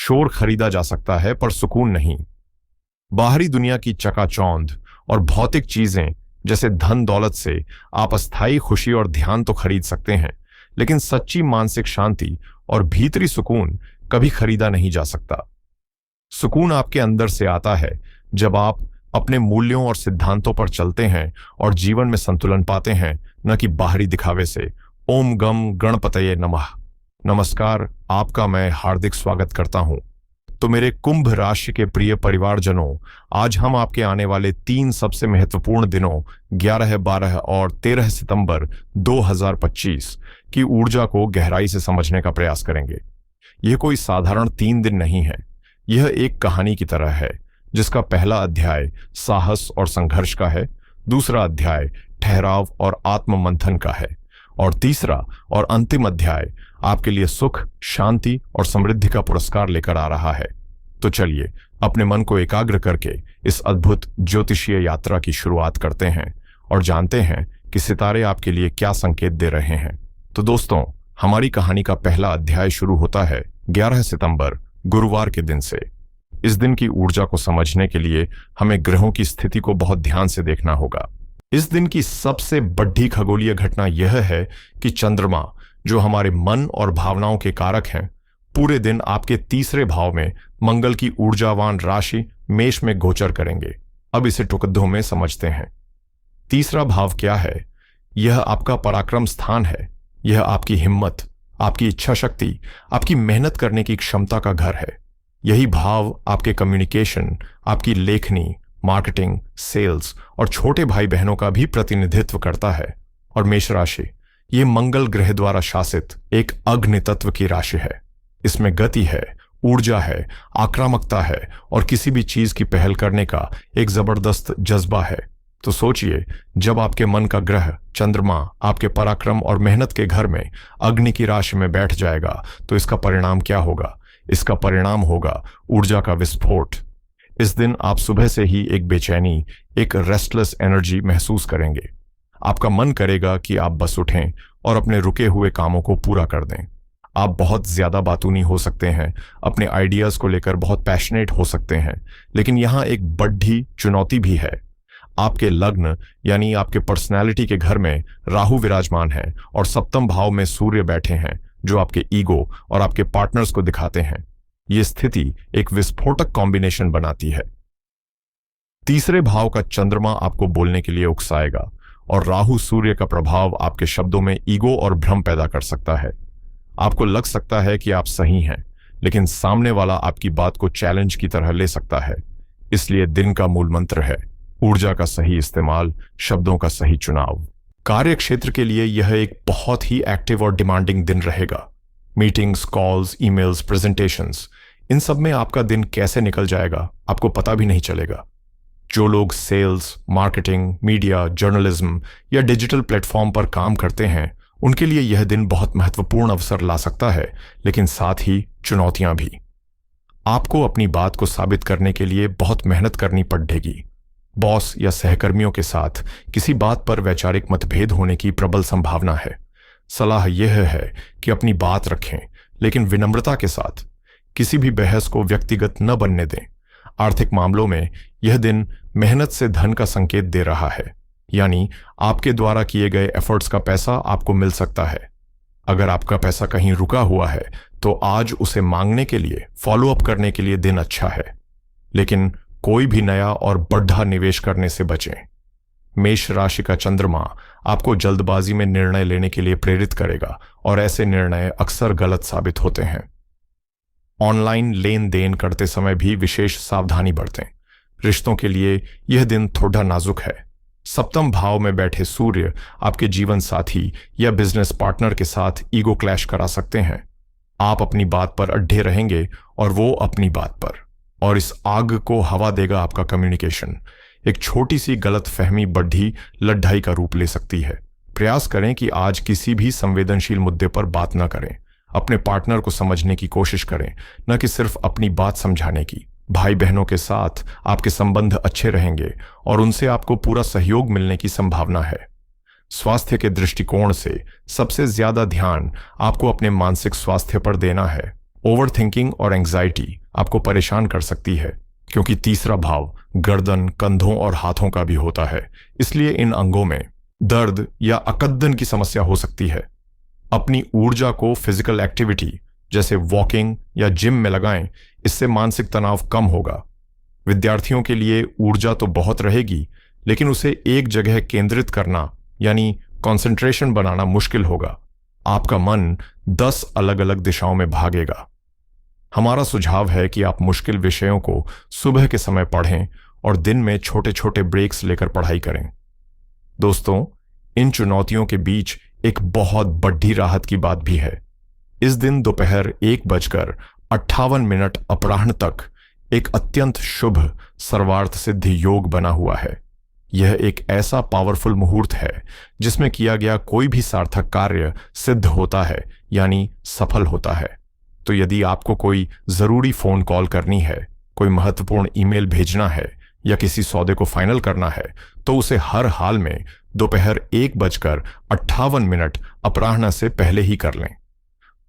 शोर खरीदा जा सकता है पर सुकून नहीं। बाहरी दुनिया की चकाचौंध और भौतिक चीजें जैसे धन दौलत से आप अस्थायी खुशी और ध्यान तो खरीद सकते हैं, लेकिन सच्ची मानसिक शांति और भीतरी सुकून कभी खरीदा नहीं जा सकता। सुकून आपके अंदर से आता है जब आप अपने मूल्यों और सिद्धांतों पर चलते हैं और जीवन में संतुलन पाते हैं, न कि बाहरी दिखावे से। ओम गम गणपतये नमः। नमस्कार, आपका मैं हार्दिक स्वागत करता हूं। तो मेरे कुंभ राशि के प्रिय परिवारजनों, आज हम आपके आने वाले 3 सबसे महत्वपूर्ण दिनों 11, 12 और 13 सितंबर 2025 की ऊर्जा को गहराई से समझने का प्रयास करेंगे। यह कोई साधारण 3 दिन नहीं है। यह एक कहानी की तरह है जिसका पहला अध्याय साहस और संघर्ष का है, दूसरा अध्याय ठहराव और आत्ममंथन का है, और तीसरा और अंतिम अध्याय आपके लिए सुख, शांति और समृद्धि का पुरस्कार लेकर आ रहा है। तो चलिए अपने मन को एकाग्र करके इस अद्भुत ज्योतिषीय यात्रा की शुरुआत करते हैं और जानते हैं कि सितारे आपके लिए क्या संकेत दे रहे हैं। तो दोस्तों, हमारी कहानी का पहला अध्याय शुरू होता है 11 सितंबर गुरुवार के दिन से। इस दिन की ऊर्जा को समझने के लिए हमें ग्रहों की स्थिति को बहुत ध्यान से देखना होगा। इस दिन की सबसे बड़ी खगोलीय घटना यह है कि चंद्रमा, जो हमारे मन और भावनाओं के कारक हैं, पूरे दिन आपके तीसरे भाव में मंगल की ऊर्जावान राशि मेष में गोचर करेंगे। अब इसे टुकड़ों में समझते हैं। तीसरा भाव क्या है? यह आपका पराक्रम स्थान है। यह आपकी हिम्मत, आपकी इच्छा शक्ति, आपकी मेहनत करने की क्षमता का घर है। यही भाव आपके कम्युनिकेशन, आपकी लेखनी, मार्केटिंग, सेल्स और छोटे भाई बहनों का भी प्रतिनिधित्व करता है। और मेष राशि, ये मंगल ग्रह द्वारा शासित एक अग्नि तत्व की राशि है। इसमें गति है, ऊर्जा है, आक्रामकता है और किसी भी चीज की पहल करने का एक जबरदस्त जज्बा है। तो सोचिए, जब आपके मन का ग्रह चंद्रमा आपके पराक्रम और मेहनत के घर में अग्नि की राशि में बैठ जाएगा तो इसका परिणाम क्या होगा? इसका परिणाम होगा ऊर्जा का विस्फोट। इस दिन आप सुबह से ही एक बेचैनी, एक रेस्टलेस एनर्जी महसूस करेंगे। आपका मन करेगा कि आप बस उठें और अपने रुके हुए कामों को पूरा कर दें। आप बहुत ज्यादा बातूनी हो सकते हैं, अपने आइडियाज को लेकर बहुत पैशनेट हो सकते हैं, लेकिन यहाँ एक बड़ी चुनौती भी है। आपके लग्न यानी आपके पर्सनैलिटी के घर में राहु विराजमान है और सप्तम भाव में सूर्य बैठे हैं, जो आपके ईगो और आपके पार्टनर्स को दिखाते हैं। ये स्थिति एक विस्फोटक कॉम्बिनेशन बनाती है। तीसरे भाव का चंद्रमा आपको बोलने के लिए उकसाएगा और राहु सूर्य का प्रभाव आपके शब्दों में ईगो और भ्रम पैदा कर सकता है। आपको लग सकता है कि आप सही हैं, लेकिन सामने वाला आपकी बात को चैलेंज की तरह ले सकता है। इसलिए दिन का मूल मंत्र है ऊर्जा का सही इस्तेमाल, शब्दों का सही चुनाव। कार्य क्षेत्र के लिए यह एक बहुत ही एक्टिव और डिमांडिंग दिन रहेगा। मीटिंग्स, कॉल्स, ईमेल्स, प्रेजेंटेशंस, इन सब में आपका दिन कैसे निकल जाएगा आपको पता भी नहीं चलेगा। जो लोग सेल्स, मार्केटिंग, मीडिया, जर्नलिज्म या डिजिटल प्लेटफॉर्म पर काम करते हैं, उनके लिए यह दिन बहुत महत्वपूर्ण अवसर ला सकता है, लेकिन साथ ही चुनौतियां भी। आपको अपनी बात को साबित करने के लिए बहुत मेहनत करनी पड़ेगी। बॉस या सहकर्मियों के साथ किसी बात पर वैचारिक मतभेद होने की प्रबल संभावना है। सलाह यह है कि अपनी बात रखें, लेकिन विनम्रता के साथ। किसी भी बहस को व्यक्तिगत न बनने दें। आर्थिक मामलों में यह दिन मेहनत से धन का संकेत दे रहा है, यानी आपके द्वारा किए गए एफर्ट्स का पैसा आपको मिल सकता है। अगर आपका पैसा कहीं रुका हुआ है तो आज उसे मांगने के लिए, फॉलो अप करने के लिए दिन अच्छा है। लेकिन कोई भी नया और बढ़ा निवेश करने से बचें। मेष राशि का चंद्रमा आपको जल्दबाजी में निर्णय लेने के लिए प्रेरित करेगा और ऐसे निर्णय अक्सर गलत साबित होते हैं। ऑनलाइन लेन देन करते समय भी विशेष सावधानी बरतें। रिश्तों के लिए यह दिन थोड़ा नाजुक है। सप्तम भाव में बैठे सूर्य आपके जीवन साथी या बिजनेस पार्टनर के साथ ईगो क्लैश करा सकते हैं। आप अपनी बात पर अड्ढे रहेंगे और वो अपनी बात पर, और इस आग को हवा देगा आपका कम्युनिकेशन। एक छोटी सी गलत फहमी बड़ी लड़ाई का रूप ले सकती है। प्रयास करें कि आज किसी भी संवेदनशील मुद्दे पर बात न करें। अपने पार्टनर को समझने की कोशिश करें, न कि सिर्फ अपनी बात समझाने की। भाई बहनों के साथ आपके संबंध अच्छे रहेंगे और उनसे आपको पूरा सहयोग मिलने की संभावना है। स्वास्थ्य के दृष्टिकोण से सबसे ज्यादा ध्यान आपको अपने मानसिक स्वास्थ्य पर देना है। ओवर थिंकिंग और एंग्जाइटी आपको परेशान कर सकती है, क्योंकि तीसरा भाव गर्दन, कंधों और हाथों का भी होता है। इसलिए इन अंगों में दर्द या अकद्दन की समस्या हो सकती है। अपनी ऊर्जा को फिजिकल एक्टिविटी जैसे वॉकिंग या जिम में लगाएं, इससे मानसिक तनाव कम होगा। विद्यार्थियों के लिए ऊर्जा तो बहुत रहेगी, लेकिन उसे एक जगह केंद्रित करना यानी कंसंट्रेशन बनाना मुश्किल होगा। आपका मन 10 अलग अलग दिशाओं में भागेगा। हमारा सुझाव है कि आप मुश्किल विषयों को सुबह के समय पढ़ें और दिन में छोटे छोटे ब्रेक्स लेकर पढ़ाई करें। दोस्तों, इन चुनौतियों के बीच एक बहुत बड़ी राहत की बात भी है। इस दिन दोपहर 1:58 अपराह्न तक एक अत्यंत शुभ सर्वार्थ सिद्ध योग बना हुआ है। यह एक ऐसा पावरफुल मुहूर्त है जिसमें किया गया कोई भी सार्थक कार्य सिद्ध होता है, यानी सफल होता है। तो यदि आपको कोई जरूरी फोन कॉल करनी है, कोई महत्वपूर्ण ईमेल भेजना है या किसी सौदे को फाइनल करना है, तो उसे हर हाल में दोपहर 1:58 अपराह्न से पहले ही कर लें।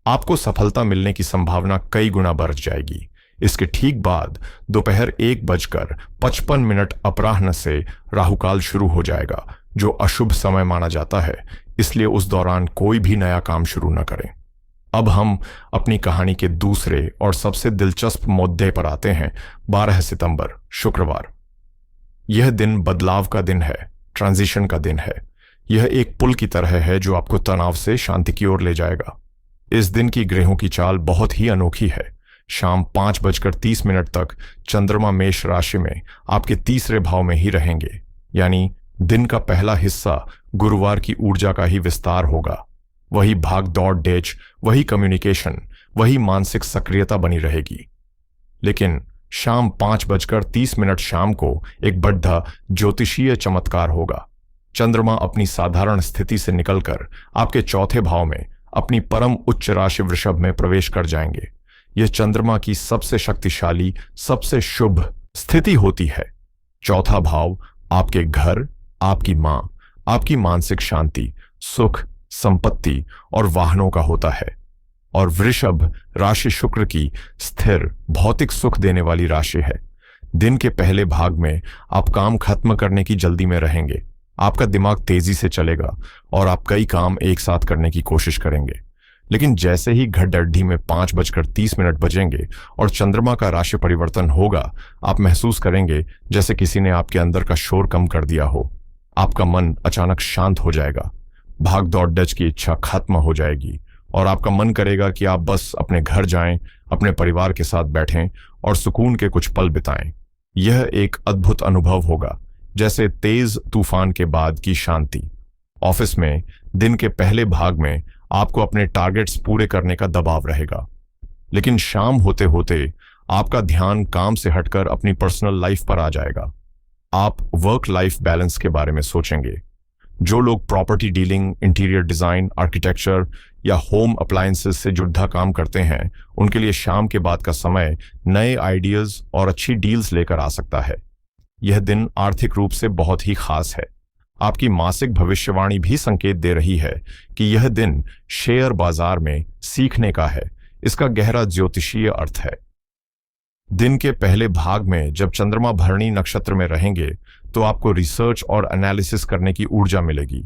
आपको सफलता मिलने की संभावना कई गुना बढ़ जाएगी। इसके ठीक बाद दोपहर 1:55 अपराह्न से राहुकाल शुरू हो जाएगा, जो अशुभ समय माना जाता है। इसलिए उस दौरान कोई भी नया काम शुरू न करें। अब हम अपनी कहानी के दूसरे और सबसे दिलचस्प मुद्दे पर आते हैं। 12 सितंबर शुक्रवार। यह दिन बदलाव का दिन है, ट्रांजिशन का दिन है। यह एक पुल की तरह है जो आपको तनाव से शांति की ओर ले जाएगा। इस दिन की ग्रहों की चाल बहुत ही अनोखी है। शाम 5:30 तक चंद्रमा मेष राशि में आपके तीसरे भाव में ही रहेंगे, यानी दिन का पहला हिस्सा गुरुवार की ऊर्जा का ही विस्तार होगा। वही भाग दौड़ डेच, वही कम्युनिकेशन, वही मानसिक सक्रियता बनी रहेगी। लेकिन शाम 5:30 शाम को एक बड़ा ज्योतिषीय चमत्कार होगा। चंद्रमा अपनी साधारण स्थिति से निकलकर आपके चौथे भाव में अपनी परम उच्च राशि वृषभ में प्रवेश कर जाएंगे। यह चंद्रमा की सबसे शक्तिशाली, सबसे शुभ स्थिति होती है। चौथा भाव आपके घर, आपकी मां, आपकी मानसिक शांति, सुख, संपत्ति और वाहनों का होता है। और वृषभ राशि शुक्र की स्थिर, भौतिक सुख देने वाली राशि है। दिन के पहले भाग में आप काम खत्म करने की जल्दी में रहेंगे। आपका दिमाग तेजी से चलेगा और आप कई काम एक साथ करने की कोशिश करेंगे। लेकिन जैसे ही घड़ी में 5:30 बजेंगे और चंद्रमा का राशि परिवर्तन होगा, आप महसूस करेंगे जैसे किसी ने आपके अंदर का शोर कम कर दिया हो। आपका मन अचानक शांत हो जाएगा। भाग दौड़ डच की इच्छा खत्म हो जाएगी और आपका मन करेगा कि आप बस अपने घर जाएं, अपने परिवार के साथ बैठें और सुकून के कुछ पल बिताएं। यह एक अद्भुत अनुभव होगा, जैसे तेज तूफान के बाद की शांति। ऑफिस में दिन के पहले भाग में आपको अपने टारगेट्स पूरे करने का दबाव रहेगा, लेकिन शाम होते होते आपका ध्यान काम से हटकर अपनी पर्सनल लाइफ पर आ जाएगा। आप वर्क लाइफ बैलेंस के बारे में सोचेंगे। जो लोग property dealing, interior design, architecture या होम अप्लायंसेस से जुड़ा काम करते हैं, उनके लिए शाम के बाद का समय नए आइडियाज और अच्छी डील्स लेकर आ सकता है। यह दिन आर्थिक रूप से बहुत ही खास है। आपकी मासिक भविष्यवाणी भी संकेत दे रही है कि यह दिन शेयर बाजार में सीखने का है। इसका गहरा ज्योतिषीय अर्थ है। दिन के पहले भाग में जब चंद्रमा भरणी नक्षत्र में रहेंगे, तो आपको रिसर्च और एनालिसिस करने की ऊर्जा मिलेगी।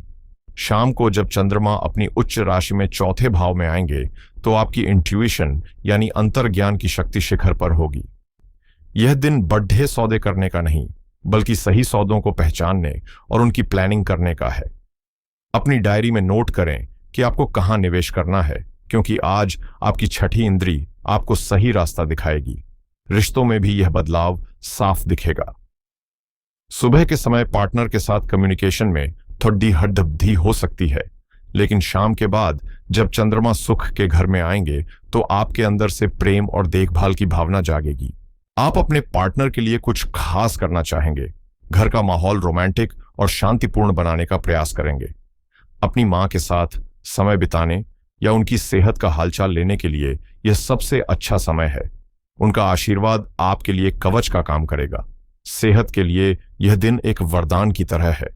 शाम को जब चंद्रमा अपनी उच्च राशि में चौथे भाव में आएंगे, तो आपकी इंट्यूशन यानी अंतर्ज्ञान की शक्ति शिखर पर होगी। यह दिन बढ़े सौदे करने का नहीं, बल्कि सही सौदों को पहचानने और उनकी प्लानिंग करने का है। अपनी डायरी में नोट करें कि आपको कहां निवेश करना है, क्योंकि आज आपकी छठी इंद्री आपको सही रास्ता दिखाएगी। रिश्तों में भी यह बदलाव साफ दिखेगा। सुबह के समय पार्टनर के साथ कम्युनिकेशन में थोड़ी हड्डबड्डी हो सकती है, लेकिन शाम के बाद जब चंद्रमा सुख के घर में आएंगे, तो आपके अंदर से प्रेम और देखभाल की भावना जागेगी। आप अपने पार्टनर के लिए कुछ खास करना चाहेंगे। घर का माहौल रोमांटिक और शांतिपूर्ण बनाने का प्रयास करेंगे। अपनी मां के साथ समय बिताने या उनकी सेहत का हालचाल लेने के लिए यह सबसे अच्छा समय है। उनका आशीर्वाद आपके लिए कवच का काम करेगा। सेहत के लिए यह दिन एक वरदान की तरह है।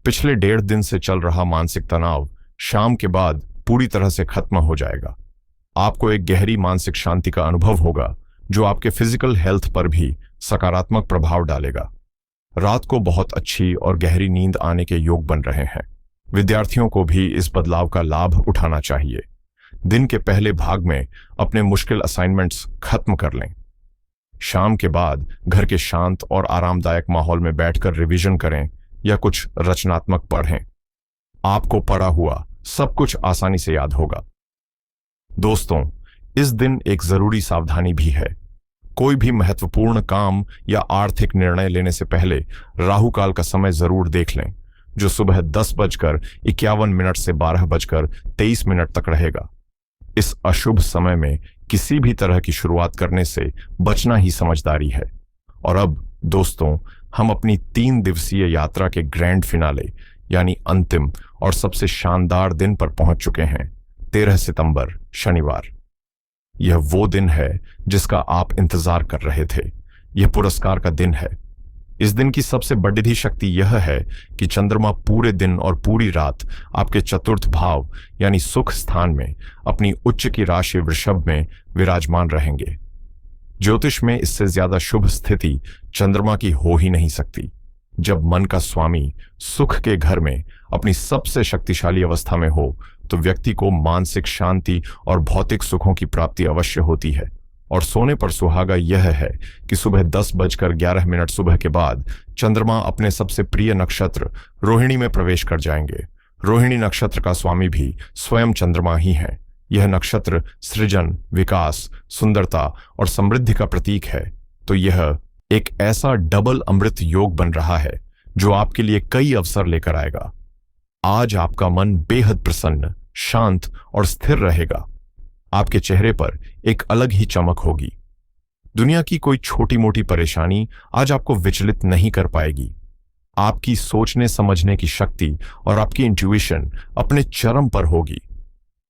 पिछले 1.5 दिन से चल रहा मानसिक तनाव शाम के बाद पूरी तरह से खत्म हो जाएगा। आपको एक गहरी मानसिक शांति का अनुभव होगा जो आपके फिजिकल हेल्थ पर भी सकारात्मक प्रभाव डालेगा। रात को बहुत अच्छी और गहरी नींद आने के योग बन रहे हैं। विद्यार्थियों को भी इस बदलाव का लाभ उठाना चाहिए। दिन के पहले भाग में अपने मुश्किल असाइनमेंट्स खत्म कर लें। शाम के बाद घर के शांत और आरामदायक माहौल में बैठकर रिवीजन करें या कुछ रचनात्मक पढ़ें। आपको पढ़ा हुआ सब कुछ आसानी से याद होगा। दोस्तों, इस दिन एक जरूरी सावधानी भी है। कोई भी महत्वपूर्ण काम या आर्थिक निर्णय लेने से पहले राहु काल का समय जरूर देख लें, जो सुबह 10:51 से 12:23 तक रहेगा। इस अशुभ समय में किसी भी तरह की शुरुआत करने से बचना ही समझदारी है। और अब दोस्तों, हम अपनी 3 दिवसीय यात्रा के ग्रैंड फिनाले यानी अंतिम और सबसे शानदार दिन पर पहुंच चुके हैं। 13 सितंबर शनिवार। यह वो दिन है जिसका आप इंतजार कर रहे थे। यह पुरस्कार का दिन है। इस दिन की सबसे बड़ी शक्ति यह है कि चंद्रमा पूरे दिन और पूरी रात आपके चतुर्थ भाव यानी सुख स्थान में अपनी उच्च की राशि वृषभ में विराजमान रहेंगे। ज्योतिष में इससे ज्यादा शुभ स्थिति चंद्रमा की हो ही नहीं सकती। जब मन का स्वामी सुख के घर में अपनी सबसे शक्तिशाली अवस्था में हो तो व्यक्ति को मानसिक शांति और भौतिक सुखों की प्राप्ति अवश्य होती है। और सोने पर सुहागा यह है कि सुबह 10:11 सुबह के बाद चंद्रमा अपने सबसे प्रिय नक्षत्र रोहिणी में प्रवेश कर जाएंगे। रोहिणी नक्षत्र का स्वामी भी स्वयं चंद्रमा ही है। यह नक्षत्र सृजन, विकास, सुंदरता और समृद्धि का प्रतीक है। तो यह एक ऐसा डबल अमृत योग बन रहा है जो आपके लिए कई अवसर लेकर आएगा। आज आपका मन बेहद प्रसन्न, शांत और स्थिर रहेगा। आपके चेहरे पर एक अलग ही चमक होगी। दुनिया की कोई छोटी मोटी परेशानी आज आपको विचलित नहीं कर पाएगी। आपकी सोचने समझने की शक्ति और आपकी इंट्यूइशन अपने चरम पर होगी।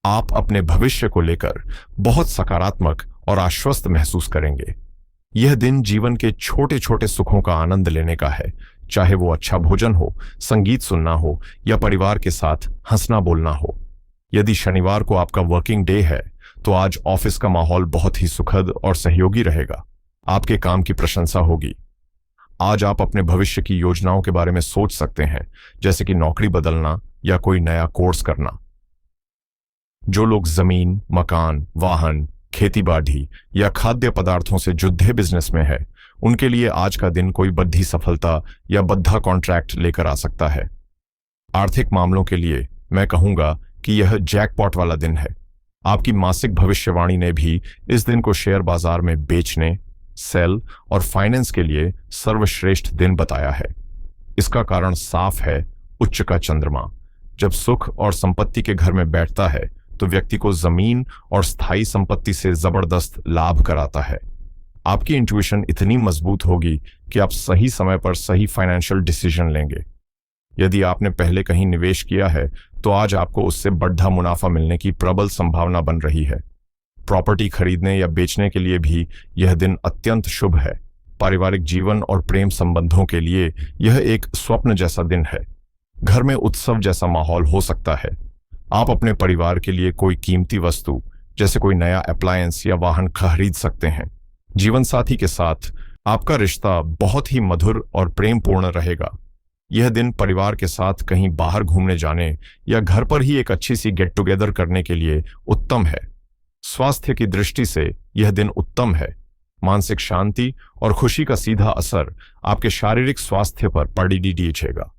आप अपने भविष्य को लेकर बहुत सकारात्मक और आश्वस्त महसूस करेंगे। यह दिन जीवन के छोटे छोटे सुखों का आनंद लेने का है, चाहे वो अच्छा भोजन हो, संगीत सुनना हो या परिवार के साथ हंसना बोलना हो। यदि शनिवार को आपका वर्किंग डे है तो आज ऑफिस का माहौल बहुत ही सुखद और सहयोगी रहेगा। आपके काम की प्रशंसा होगी। आज आप अपने भविष्य की योजनाओं के बारे में सोच सकते हैं, जैसे कि नौकरी बदलना या कोई नया कोर्स करना। जो लोग जमीन, मकान, वाहन, खेती-बाड़ी या खाद्य पदार्थों से जुड़े बिजनेस में है, उनके लिए आज का दिन कोई बड़ी सफलता या बद्धा कॉन्ट्रैक्ट लेकर आ सकता है। आर्थिक मामलों के लिए मैं कहूंगा कि यह जैकपॉट वाला दिन है। आपकी मासिक भविष्यवाणी ने भी इस दिन को शेयर बाजार में बेचने, सेल और फाइनेंस के लिए सर्वश्रेष्ठ दिन बताया है। इसका कारण साफ है, उच्च का चंद्रमा जब सुख और संपत्ति के घर में बैठता है तो व्यक्ति को जमीन और स्थायी संपत्ति से जबरदस्त लाभ कराता है। आपकी इंट्यूइशन इतनी मजबूत होगी कि आप सही समय पर सही फाइनेंशियल डिसीजन लेंगे। यदि आपने पहले कहीं निवेश किया है तो आज आपको उससे बढ़ा मुनाफा मिलने की प्रबल संभावना बन रही है। प्रॉपर्टी खरीदने या बेचने के लिए भी यह दिन अत्यंत शुभ है। पारिवारिक जीवन और प्रेम संबंधों के लिए यह एक स्वप्न जैसा दिन है। घर में उत्सव जैसा माहौल हो सकता है। आप अपने परिवार के लिए कोई कीमती वस्तु जैसे कोई नया अप्लायंस या वाहन खरीद सकते हैं। जीवन साथी के साथ आपका रिश्ता बहुत ही मधुर और प्रेमपूर्ण रहेगा। यह दिन परिवार के साथ कहीं बाहर घूमने जाने या घर पर ही एक अच्छी सी गेट टुगेदर करने के लिए उत्तम है। स्वास्थ्य की दृष्टि से यह दिन उत्तम है। मानसिक शांति और खुशी का सीधा असर आपके शारीरिक स्वास्थ्य पर पड़ेगा।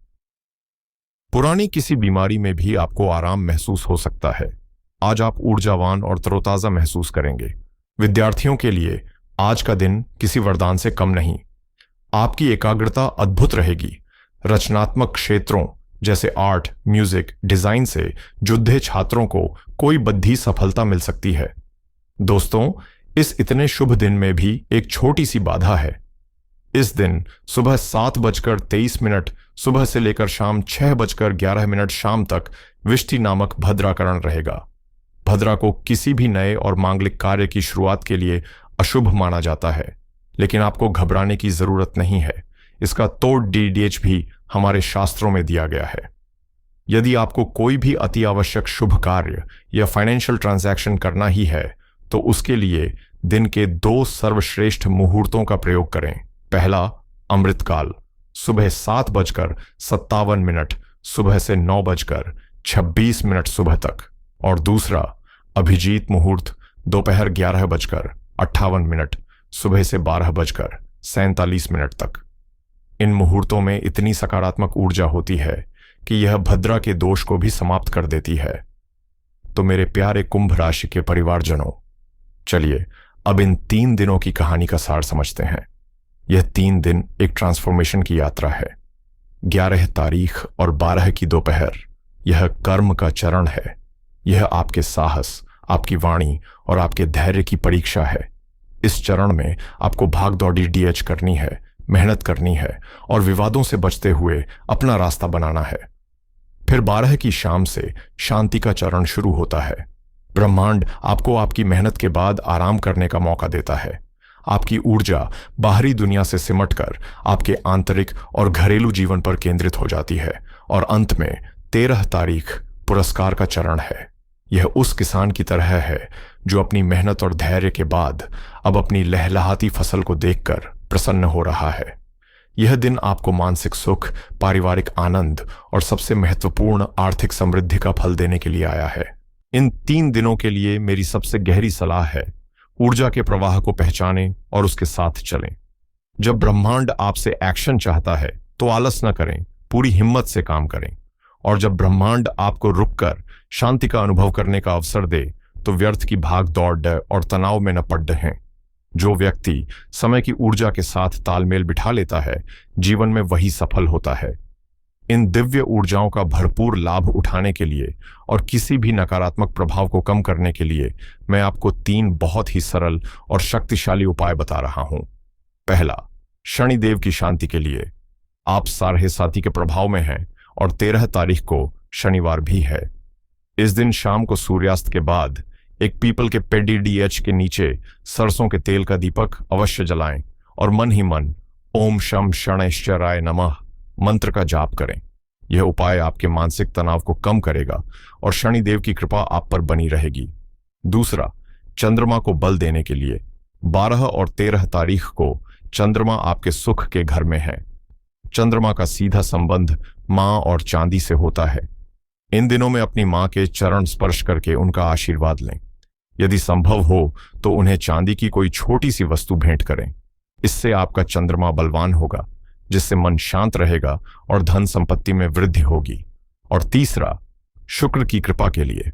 पुरानी किसी बीमारी में भी आपको आराम महसूस हो सकता है। आज आप ऊर्जावान और तरोताजा महसूस करेंगे। विद्यार्थियों के लिए आज का दिन किसी वरदान से कम नहीं। आपकी एकाग्रता अद्भुत रहेगी। रचनात्मक क्षेत्रों जैसे आर्ट, म्यूजिक, डिजाइन से जुड़े छात्रों को कोई बड़ी सफलता मिल सकती है। दोस्तों, इस इतने शुभ दिन में भी एक छोटी सी बाधा है। इस दिन सुबह 7:23 सुबह से लेकर शाम 6:11 शाम तक विष्टि नामक भद्राकरण रहेगा। भद्रा को किसी भी नए और मांगलिक कार्य की शुरुआत के लिए अशुभ माना जाता है, लेकिन आपको घबराने की जरूरत नहीं है। इसका तोड़ DDH भी हमारे शास्त्रों में दिया गया है। यदि आपको कोई भी अति आवश्यक शुभ कार्य या फाइनेंशियल ट्रांजैक्शन करना ही है तो उसके लिए दिन के 2 सर्वश्रेष्ठ मुहूर्तों का प्रयोग करें। पहला, अमृतकाल, सुबह 7:57 सुबह से 9:26 सुबह तक, और दूसरा, अभिजीत मुहूर्त, दोपहर 11:58 सुबह से 12:47 तक। इन मुहूर्तों में इतनी सकारात्मक ऊर्जा होती है कि यह भद्रा के दोष को भी समाप्त कर देती है। तो मेरे प्यारे कुंभ राशि के परिवारजनों, चलिए अब इन 3 दिनों की कहानी का सार समझते हैं। यह 3 दिन एक ट्रांसफॉर्मेशन की यात्रा है। 11 तारीख और 12 की दोपहर यह कर्म का चरण है। यह आपके साहस, आपकी वाणी और आपके धैर्य की परीक्षा है। इस चरण में आपको भागदौड़ी डीएच करनी है, मेहनत करनी है और विवादों से बचते हुए अपना रास्ता बनाना है। फिर 12 की शाम से शांति का चरण शुरू होता है। ब्रह्मांड आपको आपकी मेहनत के बाद आराम करने का मौका देता है। आपकी ऊर्जा बाहरी दुनिया से सिमटकर आपके आंतरिक और घरेलू जीवन पर केंद्रित हो जाती है। और अंत में 13 तारीख पुरस्कार का चरण है। यह उस किसान की तरह है जो अपनी मेहनत और धैर्य के बाद अब अपनी लहलहाती फसल को देखकर प्रसन्न हो रहा है। यह दिन आपको मानसिक सुख, पारिवारिक आनंद और सबसे महत्वपूर्ण आर्थिक समृद्धि का फल देने के लिए आया है। इन 3 दिनों के लिए मेरी सबसे गहरी सलाह है, ऊर्जा के प्रवाह को पहचानें और उसके साथ चलें। जब ब्रह्मांड आपसे एक्शन चाहता है तो आलस न करें, पूरी हिम्मत से काम करें। और जब ब्रह्मांड आपको रुककर शांति का अनुभव करने का अवसर दे तो व्यर्थ की भाग दौड़ और तनाव में न पड़ रहें। जो व्यक्ति समय की ऊर्जा के साथ तालमेल बिठा लेता है, जीवन में वही सफल होता है। इन दिव्य ऊर्जाओं का भरपूर लाभ उठाने के लिए और किसी भी नकारात्मक प्रभाव को कम करने के लिए मैं आपको 3 बहुत ही सरल और शक्तिशाली उपाय बता रहा हूं। पहला, शनिदेव की शांति के लिए। आप सारहे साथी के प्रभाव में हैं और 13 तारीख को शनिवार भी है। इस दिन शाम को सूर्यास्त के बाद एक पीपल के पेडी डीएच के नीचे सरसों के तेल का दीपक अवश्य जलाएं और मन ही मन ओम शम शनैश्चराय नमः मंत्र का जाप करें। यह उपाय आपके मानसिक तनाव को कम करेगा और शनिदेव की कृपा आप पर बनी रहेगी। दूसरा, चंद्रमा को बल देने के लिए। 12 और 13 तारीख को चंद्रमा आपके सुख के घर में है। चंद्रमा का सीधा संबंध मां और चांदी से होता है। इन दिनों में अपनी मां के चरण स्पर्श करके उनका आशीर्वाद लें। यदि संभव हो तो उन्हें चांदी की कोई छोटी सी वस्तु भेंट करें। इससे आपका चंद्रमा बलवान होगा, जिससे मन शांत रहेगा और धन संपत्ति में वृद्धि होगी। और तीसरा, शुक्र की कृपा के लिए।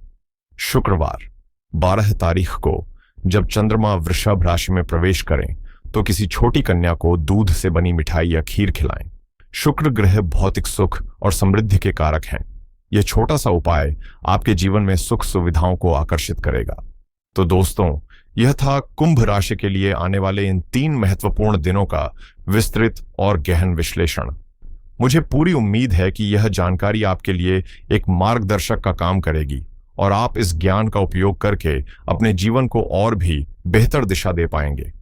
शुक्रवार 12 तारीख को जब चंद्रमा वृषभ राशि में प्रवेश करें तो किसी छोटी कन्या को दूध से बनी मिठाई या खीर खिलाएं। शुक्र ग्रह भौतिक सुख और समृद्धि के कारक हैं। यह छोटा सा उपाय आपके जीवन में सुख सुविधाओं को आकर्षित करेगा। तो दोस्तों, यह था कुंभ राशि के लिए आने वाले इन 3 महत्वपूर्ण दिनों का विस्तृत और गहन विश्लेषण। मुझे पूरी उम्मीद है कि यह जानकारी आपके लिए एक मार्गदर्शक का काम करेगी और आप इस ज्ञान का उपयोग करके अपने जीवन को और भी बेहतर दिशा दे पाएंगे।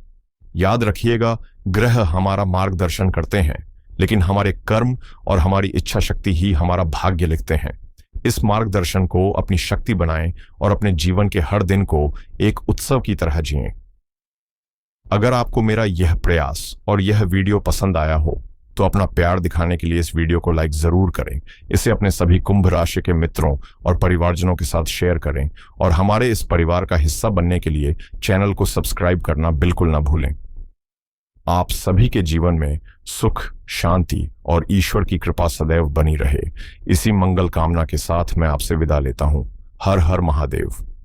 याद रखिएगा, ग्रह हमारा मार्गदर्शन करते हैं, लेकिन हमारे कर्म और हमारी इच्छा शक्ति ही हमारा भाग्य लिखते हैं। इस मार्गदर्शन को अपनी शक्ति बनाएं और अपने जीवन के हर दिन को एक उत्सव की तरह जिएं। अगर आपको मेरा यह प्रयास और यह वीडियो पसंद आया हो तो अपना प्यार दिखाने के लिए इस वीडियो को लाइक जरूर करें। इसे अपने सभी कुंभ राशि के मित्रों और परिवारजनों के साथ शेयर करें और हमारे इस परिवार का हिस्सा बनने के लिए चैनल को सब्सक्राइब करना बिल्कुल ना भूलें। आप सभी के जीवन में सुख, शांति और ईश्वर की कृपा सदैव बनी रहे। इसी मंगल कामना के साथ मैं आपसे विदा लेता हूं। हर हर महादेव।